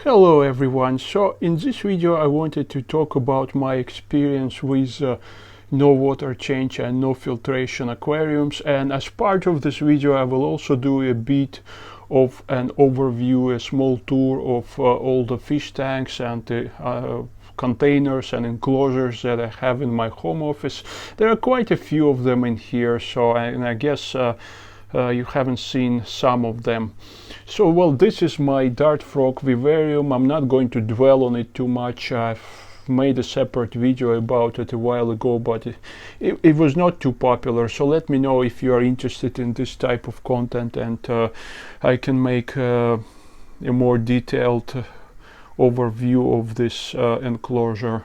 Hello everyone. So in this video I wanted to talk about my experience with no water change and no filtration aquariums, and as part of this video I will also do a bit of an overview, a small tour of all the fish tanks and the containers and enclosures that I have in my home office. There are quite a few of them in here, so I guess you haven't seen some of them. So well, this is my dart frog vivarium. I'm not going to dwell on it too much. I've made a separate video about it a while ago, but it was not too popular. So let me know if you are interested in this type of content, and I can make a more detailed overview of this enclosure.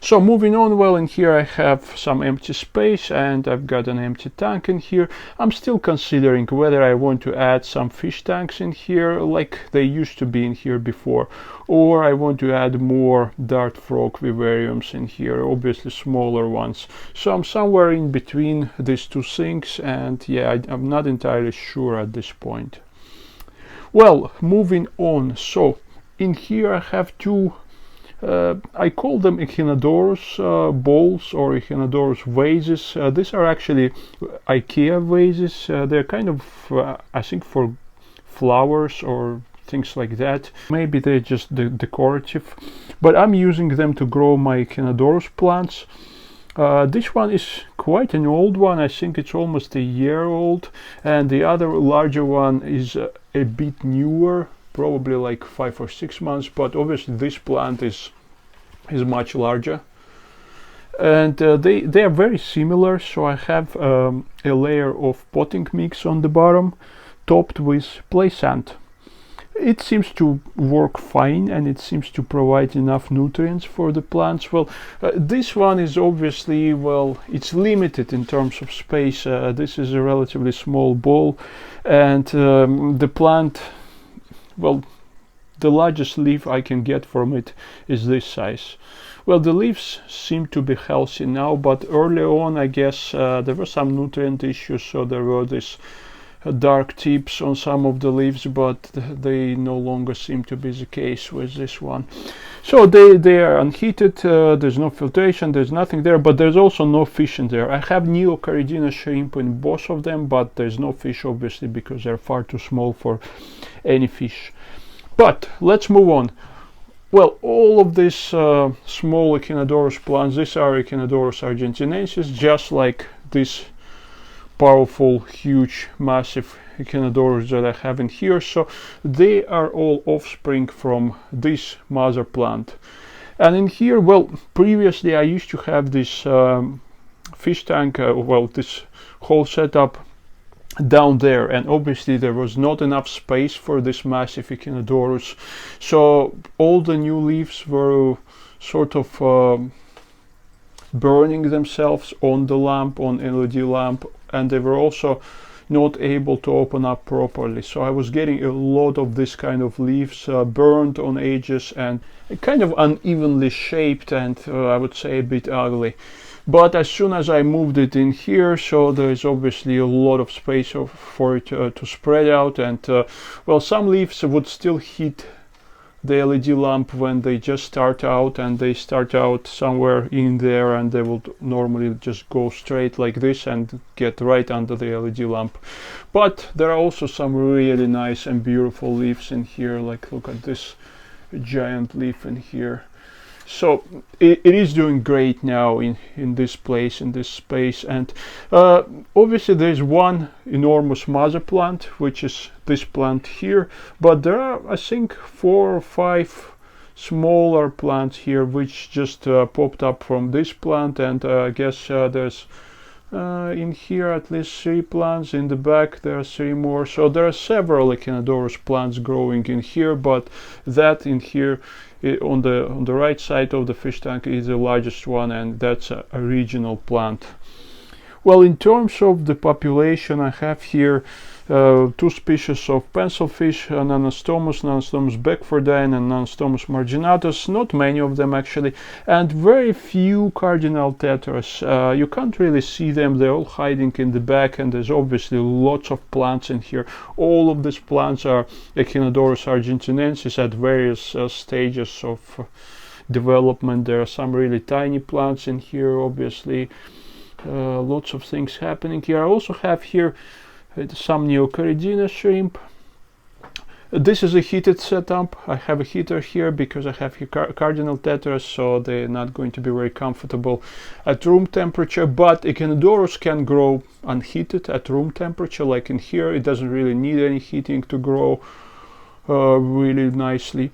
So moving on, well, in here I have some empty space and I've got an empty tank in here. I'm still considering whether I want to add some fish tanks in here like they used to be in here before, or I want to add more dart frog vivariums in here, obviously smaller ones. So I'm somewhere in between these two things, and yeah, I'm not entirely sure at this point. Well, moving on, so in here I have two I call them Echinodorus bowls or Echinodorus vases. These are actually IKEA vases. They're kind of, I think, for flowers or things like that. Maybe they're just decorative, but I'm using them to grow my Echinodorus plants. This one is quite an old one. I think it's almost a year old, and the other larger one is a bit newer, probably like 5 or 6 months, but obviously this plant is much larger, and they are very similar. So I have a layer of potting mix on the bottom topped with play sand. It seems to work fine, and it seems to provide enough nutrients for the plants. Well, this one is obviously, well, it's limited in terms of space. This is a relatively small bowl, and the plant, well, the largest leaf I can get from it is this size. Well, the leaves seem to be healthy now, but early on I guess there were some nutrient issues, so there were these dark tips on some of the leaves, but they no longer seem to be the case with this one. So they are unheated, there's no filtration, there's nothing there, but there's also no fish in there. I have Neocaridina shrimp in both of them, but there's no fish obviously because they're far too small for any fish. But let's move on. Well, all of these small Echinodorus plants, these are Echinodorus argentinensis, just like this powerful, huge, massive Echinodorus that I have in here. So they are all offspring from this mother plant. And in here, well, previously I used to have this fish tank, well, this whole setup down there, and obviously there was not enough space for this massive Echinodorus, so all the new leaves were sort of burning themselves on the lamp, on LED lamp, and they were also not able to open up properly. So I was getting a lot of this kind of leaves burned on edges and kind of unevenly shaped, and I would say a bit ugly. But as soon as I moved it in here, so there is obviously a lot of space for it to spread out, and well, some leaves would still hit the LED lamp when they just start out, and they start out somewhere in there, and they will normally just go straight like this and get right under the LED lamp. But there are also some really nice and beautiful leaves in here, like look at this giant leaf in here. So it is doing great now in this place, in this space. And obviously there's one enormous mother plant, which is this plant here, but there are, I think, 4 or 5 smaller plants here which just popped up from this plant, and I guess there's in here at least 3 plants. In the back there are 3 more, so there are several Echinodorus plants growing in here, but that in here on the right side of the fish tank is the largest one, and that's a regional plant. Well, in terms of the population, I have here two species of pencilfish, Nanostomus beckfordi and Nanostomus marginatus, not many of them actually, and very few cardinal tetras. You can't really see them, they're all hiding in the back, and there's obviously lots of plants in here. All of these plants are Echinodorus argentinensis at various stages of development. There are some really tiny plants in here, obviously. Lots of things happening here. I also have here some Neocaridina shrimp. This is a heated setup. I have a heater here because I have here cardinal tetras, so they're not going to be very comfortable at room temperature, but Echinodorus can grow unheated at room temperature, like in here. It doesn't really need any heating to grow really nicely.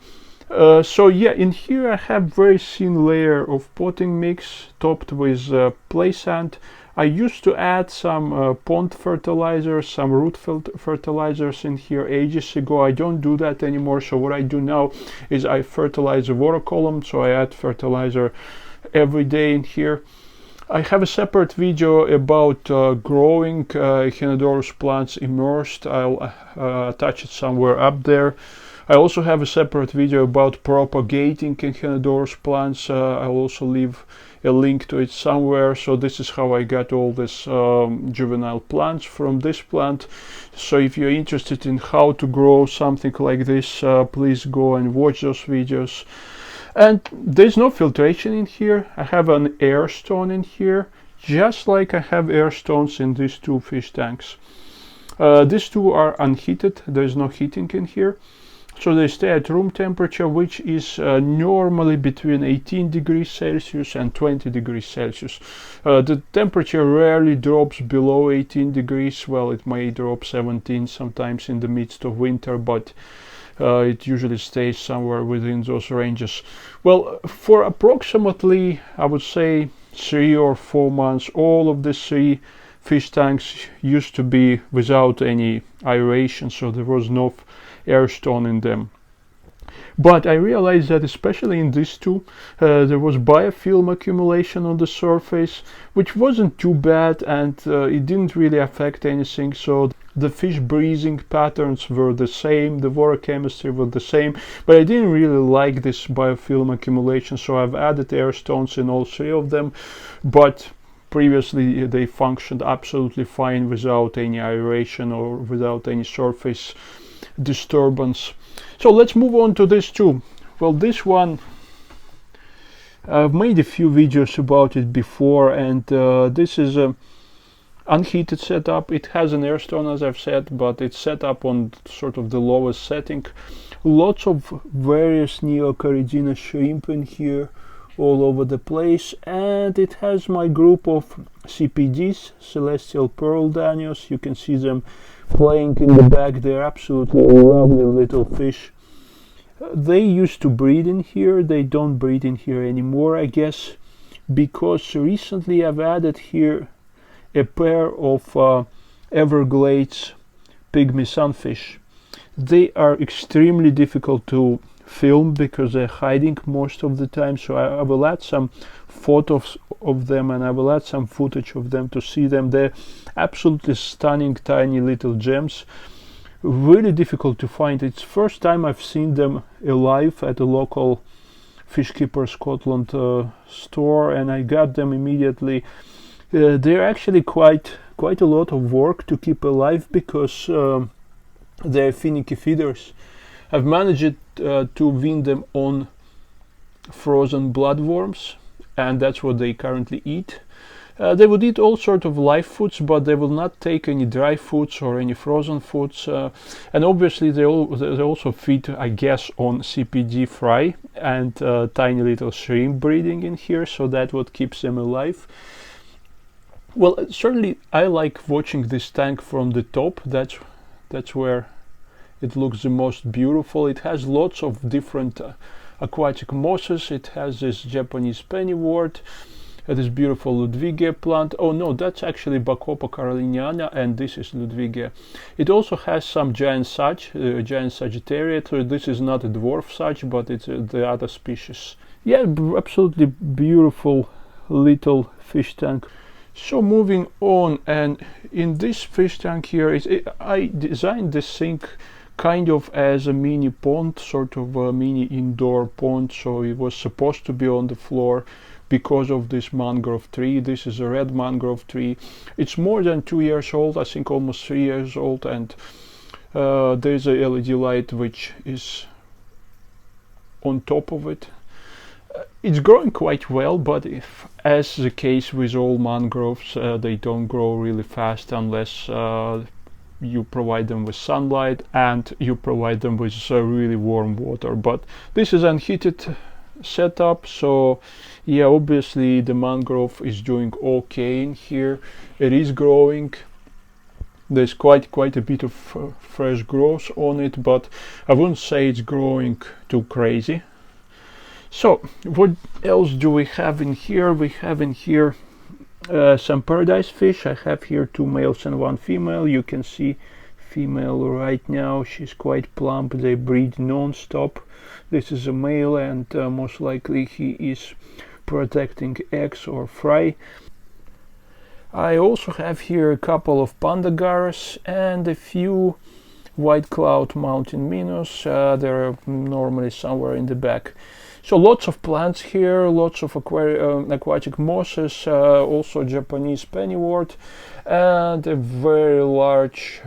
So yeah, in here I have very thin layer of potting mix topped with play sand. I used to add some pond fertilizers, some root fertilizers in here ages ago. I don't do that anymore, so what I do now is I fertilize the water column, so I add fertilizer every day in here. I have a separate video about growing Echinodorus plants immersed. I'll attach it somewhere up there. I also have a separate video about propagating Echinodorus plants. I'll also leave a link to it somewhere. So this is how I got all these juvenile plants from this plant. So if you're interested in how to grow something like this, please go and watch those videos. And there's no filtration in here. I have an air stone in here, just like I have air stones in these two fish tanks. These two are unheated. There's no heating in here. So they stay at room temperature, which is normally between 18 degrees Celsius and 20 degrees Celsius. The temperature rarely drops below 18 degrees. Well, it may drop 17 sometimes in the midst of winter, but it usually stays somewhere within those ranges. Well, for approximately, I would say, 3 or 4 months, all of the 3 fish tanks used to be without any aeration, so there was no air stone in them. But I realized that especially in these two, there was biofilm accumulation on the surface, which wasn't too bad, and it didn't really affect anything. So the fish breathing patterns were the same, the water chemistry was the same, but I didn't really like this biofilm accumulation, so I've added air stones in all 3 of them. But previously they functioned absolutely fine without any aeration or without any surface disturbance. So let's move on to this too. Well, this one, I've made a few videos about it before, and this is a unheated setup. It has an air stone, as I've said, but it's set up on sort of the lowest setting. Lots of various Neocaridina shrimp in here all over the place, and it has my group of CPDs, celestial pearl danios. You can see them playing in the back. They're absolutely lovely little fish. They used to breed in here. They don't breed in here anymore, I guess, because recently I've added here a pair of Everglades Pygmy sunfish. They are extremely difficult to film because they're hiding most of the time, so I will add some photos of them and I will add some footage of them to see them. They're absolutely stunning tiny little gems, really difficult to find. It's first time I've seen them alive at a local Fishkeeper Scotland store, and I got them immediately. They're actually quite a lot of work to keep alive because they're finicky feeders. I've managed to wean them on frozen bloodworms, and that's what they currently eat. They would eat all sorts of live foods, but they will not take any dry foods or any frozen foods. And obviously they also feed, I guess, on CPD fry and tiny little shrimp breeding in here, so that's what keeps them alive. Well, certainly I like watching this tank from the top. That's where it looks the most beautiful. It has lots of different aquatic mosses. It has this Japanese pennywort, this beautiful Ludwigia plant. Oh no, that's actually Bacopa caroliniana, and this is Ludwigia. It also has some giant Sag, giant Sagittariat. So this is not a dwarf Sag, but it's the other species. Yeah, absolutely beautiful little fish tank. So moving on, and in this fish tank here, I designed this sink kind of as a mini pond, sort of a mini indoor pond, so it was supposed to be on the floor because of this mangrove tree. This is a red mangrove tree. It's more than 2 years old, I think almost 3 years old, and there's a LED light which is on top of it. It's growing quite well, but as the case with all mangroves, they don't grow really fast unless you provide them with sunlight and you provide them with really warm water. But this is unheated setup, so yeah, obviously the mangrove is doing okay in here. It is growing. There's quite a bit of fresh growth on it, but I wouldn't say it's growing too crazy. So what else do we have in here? We have in here some paradise fish. I have here 2 males and 1 female. You can see female right now, she's quite plump. They breed non-stop. This is a male, and most likely he is protecting eggs or fry. I also have here a couple of pandagaras and a few white cloud mountain minnows. They're normally somewhere in the back. So lots of plants here, lots of aquatic mosses, also Japanese pennywort, and a very large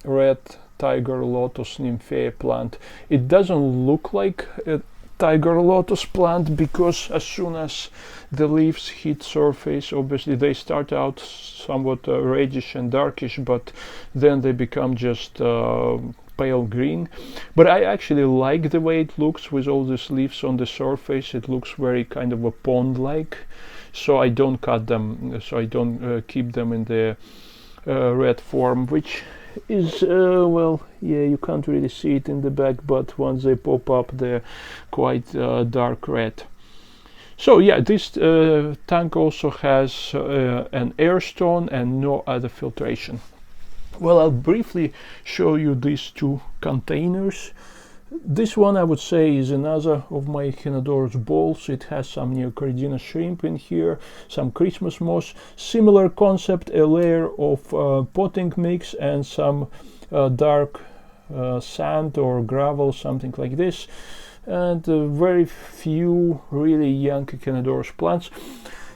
red tiger lotus nymphaea plant. It doesn't look like a tiger lotus plant because as soon as the leaves hit surface, obviously they start out somewhat reddish and darkish, but then they become just pale green. But I actually like the way it looks with all these leaves on the surface. It looks very kind of a pond-like, so I don't cut them, so I don't keep them in the red form, which is well, yeah, you can't really see it in the back, but once they pop up they're quite dark red. So yeah, this tank also has an air stone and no other filtration. Well, I'll briefly show you these 2 containers. This one I would say is another of my Echinodorus balls. It has some neocardina shrimp in here, some Christmas moss, similar concept, a layer of potting mix and some dark sand or gravel, something like this, and very few really young Echinodorus plants.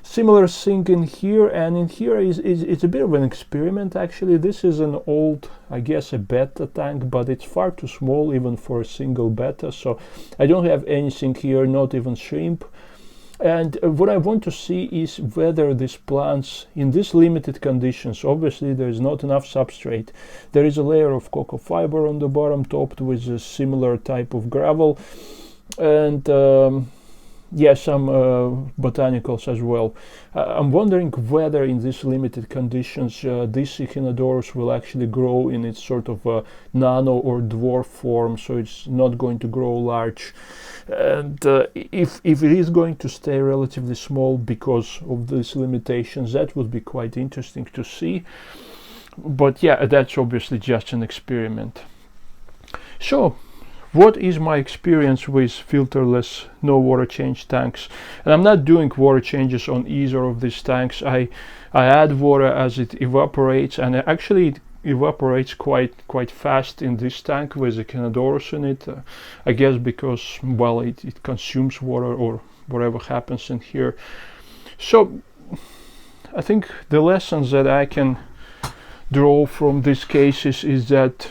Similar thing in here, and in here it's a bit of an experiment actually. This is an old, I guess, a betta tank, but it's far too small even for a single betta, so I don't have anything here, not even shrimp. And what I want to see is whether these plants, in these limited conditions, obviously there is not enough substrate, there is a layer of cocoa fiber on the bottom topped with a similar type of gravel, and yeah, some botanicals as well. I'm wondering whether in these limited conditions this Echinodorus will actually grow in its sort of nano or dwarf form, so it's not going to grow large. And if it is going to stay relatively small because of these limitations, that would be quite interesting to see. But yeah, that's obviously just an experiment. So what is my experience with filterless no water change tanks? And I'm not doing water changes on either of these tanks. I add water as it evaporates, and actually it evaporates quite fast in this tank with the Echinodorus in it. I guess because, well, it consumes water or whatever happens in here. So I think the lessons that I can draw from these cases is that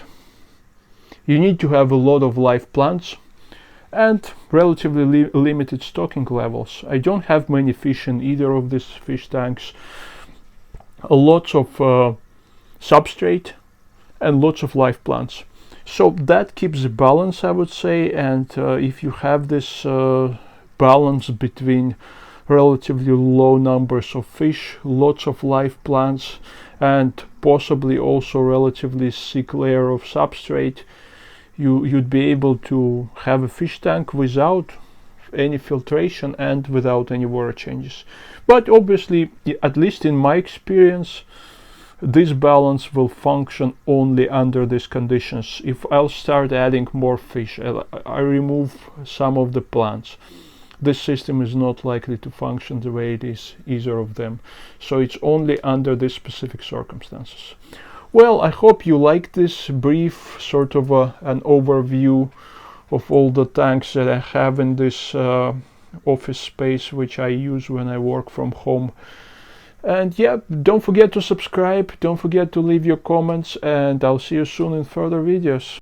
you need to have a lot of live plants and relatively limited stocking levels. I don't have many fish in either of these fish tanks. Lots of substrate and lots of live plants. So that keeps the balance, I would say, and if you have this balance between relatively low numbers of fish, lots of live plants, and possibly also relatively thick layer of substrate, you'd be able to have a fish tank without any filtration and without any water changes. But obviously, at least in my experience, this balance will function only under these conditions. If I'll start adding more fish, I remove some of the plants, this system is not likely to function the way it is, either of them. So it's only under these specific circumstances. Well, I hope you like this brief sort of an overview of all the tanks that I have in this office space, which I use when I work from home. And yeah, don't forget to subscribe, don't forget to leave your comments, and I'll see you soon in further videos.